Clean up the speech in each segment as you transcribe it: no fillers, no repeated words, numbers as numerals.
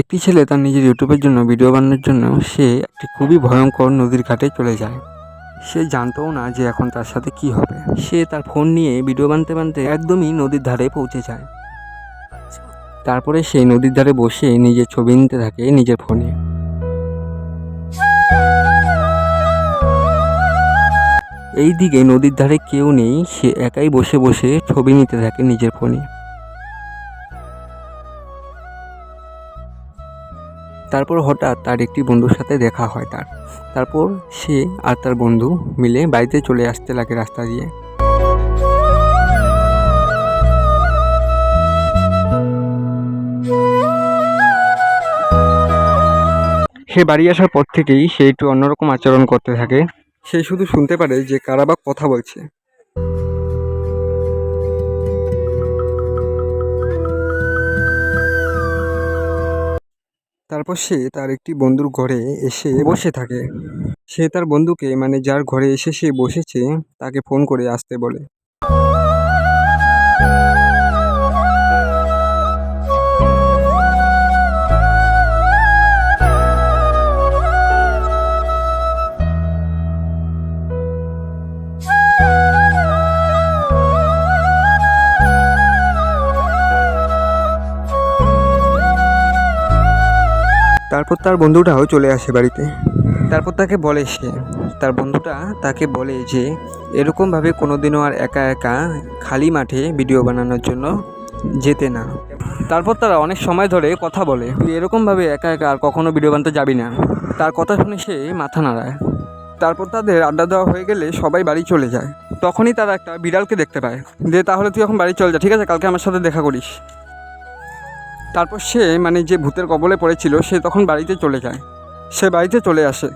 একটি ছেলে তার নিজের ইউটিউবের জন্য ভিডিও বানানোর জন্য সে একটি খুবই ভয়ঙ্কর নদীর ঘাটে চলে যায়। সে জানতও না যে এখন তার সাথে কি হবে। সে তার ফোন নিয়ে ভিডিও বানতে বানতে একদমই নদীর ধারে পৌঁছে যায়। তারপরে সেই নদীর ধারে বসে নিজের ছবি নিতে থাকে নিজের ফোনে। এইদিকে নদীর ধারে কেউ নেই, সে একাই বসে বসে ছবি নিতে থাকে নিজের ফোনে। তারপর হঠাৎ তার একটি বন্ধুর সাথে দেখা হয় তারপর সে আর তার বন্ধু মিলে বাড়িতে চলে আসতে লাগে রাস্তা দিয়ে। সে বাড়ি আসার পর থেকেই সে একটু অন্যরকম আচরণ করতে থাকে। সে শুধু শুনতে পারে যে কারা বা কথা বলছে। তারপর সে তার একটি বন্ধুর ঘরে এসে বসে থাকে। সে তার বন্ধুকে মানে যার ঘরে এসে সে বসেছে তাকে ফোন করে আসতে বলে। তারপর তার বন্ধুটাও চলে আসে বাড়িতে। তারপর তার বন্ধুটা তাকে বলে যে এরকমভাবে কোনোদিনও আর একা একা খালি মাঠে ভিডিও বানানোর জন্য যেতে না। তারপর তারা অনেক সময় ধরে কথা বলে, তুই এরকমভাবে একা একা আর কখনো ভিডিও বানাতে যাবি না। তার কথা শুনে সে মাথা নাড়ায়। তারপর তাদের আড্ডা দেওয়া হয়ে গেলে সবাই বাড়ি চলে যায়। তখনই তারা একটা বিড়ালকে দেখতে পায়। যে তাহলে তুই এখন বাড়ি চলে যা, ঠিক আছে, কালকে আমার সাথে দেখা করিস। তারপর সে মানে যে ভূতের কবলে পড়েছিল সে তখন বাড়িতে চলে যায়। সে বাড়িতে চলে আসে।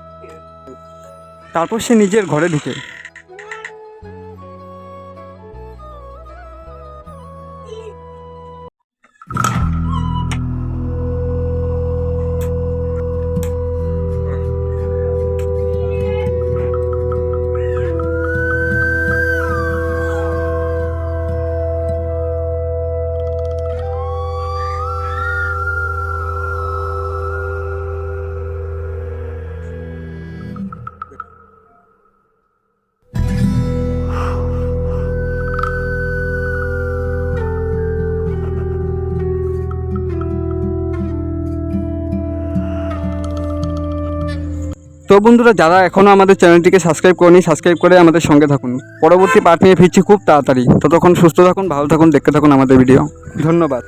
তারপর সে নিজের ঘরে ঢুকে। তো বন্ধুরা, যারা এখনও আমাদের চ্যানেলটিকে সাবস্ক্রাইব করেনি, সাবস্ক্রাইব করে আমাদের সঙ্গে থাকুন। পরবর্তী পার্ট নিয়ে ফিরছি খুব তাড়াতাড়ি। ততক্ষণ সুস্থ থাকুন, ভালো থাকুন, দেখতে থাকুন আমাদের ভিডিও। ধন্যবাদ।